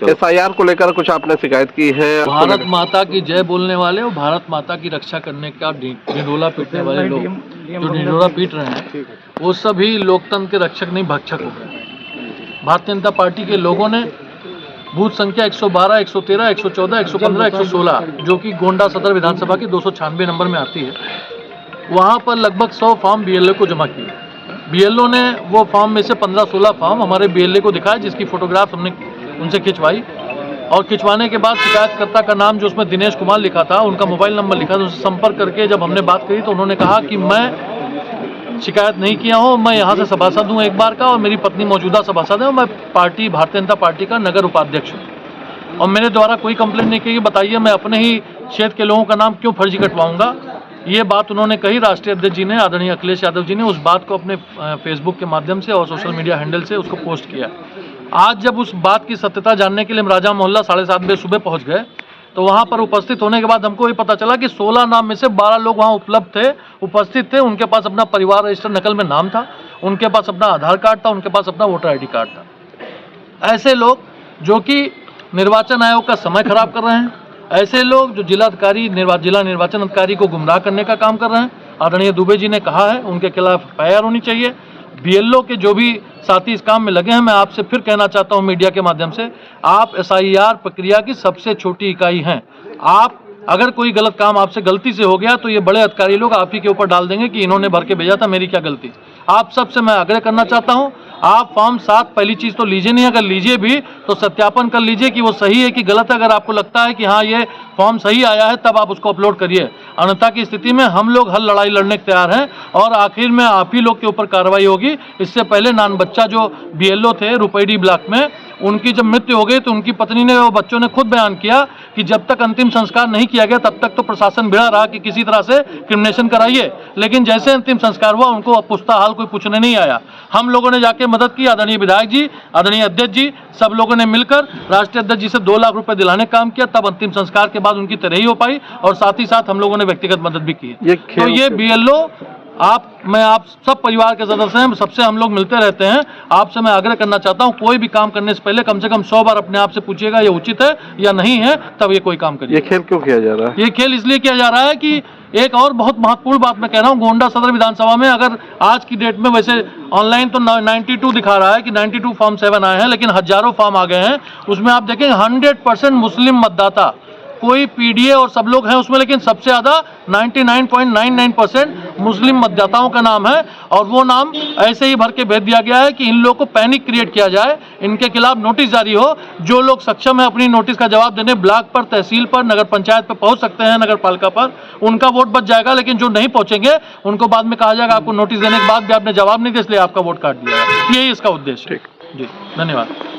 तो एफआईआर को लेकर कुछ आपने शिकायत की है? भारत माता की जय बोलने वाले और भारत माता की रक्षा करने का ढिंढोरा पीटने वाले लोग जो ढिंढोरा पीट रहे हैं वो सभी लोकतंत्र के रक्षक नहीं भक्षक हो गए। भारतीय जनता पार्टी के लोगों ने बूथ संख्या 112, 113, 114, 115, 116 जो कि गोंडा सदर विधानसभा की 296 नंबर में आती है, वहाँ पर लगभग 100 फॉर्म बीएलओ को जमा किए। बीएलओ ने वो फॉर्म में से 15-16 फॉर्म हमारे बीएलए को दिखाया, जिसकी फोटोग्राफ हमने उनसे खिंचवाई और खिंचवाने के बाद शिकायतकर्ता का नाम जो उसमें दिनेश कुमार लिखा था, उनका मोबाइल नंबर लिखा था, उससे संपर्क करके जब हमने बात करी तो उन्होंने कहा कि मैं शिकायत नहीं किया हूँ, मैं यहाँ से सभासद हूँ एक बार का और मेरी पत्नी मौजूदा सभासद है और मैं भारतीय जनता पार्टी का नगर उपाध्यक्ष हूँ और मेरे द्वारा कोई कंप्लेंट नहीं की। बताइए मैं अपने ही क्षेत्र के लोगों का नाम क्यों फर्जी कटवाऊंगा। ये बात उन्होंने कही। राष्ट्रीय अध्यक्ष जी ने, आदरणीय अखिलेश यादव जी ने उस बात को अपने फेसबुक के माध्यम से और सोशल मीडिया हैंडल से उसको पोस्ट किया। आज जब उस बात की सत्यता जानने के लिए हम राजा मोहल्ला 7:30 बजे सुबह पहुंच गए तो वहां पर उपस्थित होने के बाद हमको ये पता चला कि 16 नाम में से 12 लोग वहां उपस्थित थे। उनके पास अपना परिवार रजिस्टर नकल में नाम था, उनके पास अपना आधार कार्ड था, उनके पास अपना वोटर ID कार्ड था। ऐसे लोग जो कि निर्वाचन आयोग का समय खराब कर रहे हैं, ऐसे लोग जो जिला निर्वाचन अधिकारी को गुमराह करने का काम कर रहे हैं। आदरणीय दुबे जी ने कहा है उनके खिलाफ FIR होनी चाहिए। बीएलओ के जो भी साथी इस काम में लगे हैं, मैं आपसे फिर कहना चाहता हूं मीडिया के माध्यम से, आप SIR प्रक्रिया की सबसे छोटी इकाई हैं। आप अगर कोई गलत काम आपसे गलती से हो गया तो ये बड़े अधिकारी लोग आप ही के ऊपर डाल देंगे कि इन्होंने भर के भेजा था, मेरी क्या गलती। आप सबसे मैं आग्रह करना चाहता हूं, आप फॉर्म 7 पहली चीज तो लीजिए नहीं, अगर लीजिए भी तो सत्यापन कर लीजिए कि वो सही है कि गलत है। अगर आपको लगता है कि हाँ ये फॉर्म सही आया है तब आप उसको अपलोड करिए, अन्यथा की स्थिति में हम लोग हर लड़ाई लड़ने को तैयार हैं और आखिर में आप ही लोग के ऊपर कार्रवाई होगी। इससे पहले नान बच्चा जो BLO थे रुपैडी ब्लॉक में, उनकी जब मृत्यु हो गई तो उनकी पत्नी ने, वो बच्चों ने खुद बयान किया कि जब तक अंतिम संस्कार नहीं किया गया तब तक तो प्रशासन भिड़ा रहा कि किसी तरह से क्रिमिनेशन कराइए, लेकिन जैसे अंतिम संस्कार हुआ उनको पुछता हाल कोई पूछने नहीं आया। हम लोगों ने जाके मदद की, आदरणीय विधायक जी, आदरणीय अध्यक्ष जी, सब लोगों ने मिलकर राष्ट्रीय अध्यक्ष जी से 2 लाख रुपए दिलाने का काम किया, तब अंतिम संस्कार के बाद उनकी तरह ही हो पाई और साथ ही साथ हम लोगों ने व्यक्तिगत मदद भी की। तो ये BLO मैं आप सब परिवार के सदस्य हैं, सबसे हम लोग मिलते रहते हैं। आपसे मैं आग्रह करना चाहता हूं, कोई भी काम करने से पहले कम से कम 100 बार अपने आप से पूछिएगा ये उचित है या नहीं है, तब ये कोई काम करिए। ये खेल क्यों किया जा रहा है? ये खेल इसलिए किया जा रहा है कि एक और बहुत महत्वपूर्ण बात मैं कह रहा हूं, गोंडा सदर विधानसभा में अगर आज की डेट में, वैसे ऑनलाइन तो 92 दिखा रहा है कि 92 फॉर्म 7 आए हैं, लेकिन हजारों फॉर्म आ गए हैं। उसमें आप देखेंगे 100% मुस्लिम मतदाता, कोई PDA और सब लोग हैं उसमें, लेकिन सबसे ज्यादा 99.99% मुस्लिम मतदाताओं का नाम है और वो नाम ऐसे ही भर के भेज दिया गया है कि इन लोगों को पैनिक क्रिएट किया जाए, इनके खिलाफ नोटिस जारी हो। जो लोग सक्षम है अपनी नोटिस का जवाब देने, ब्लॉक पर, तहसील पर, नगर पंचायत पर पहुंच सकते हैं, नगर पालिका पर, उनका वोट बच जाएगा। लेकिन जो नहीं पहुंचेंगे उनको बाद में कहा जाएगा आपको नोटिस देने के बाद भी आपने जवाब नहीं दिया इसलिए आपका वोट काट दिया है। यही इसका उद्देश्य है। जी, धन्यवाद।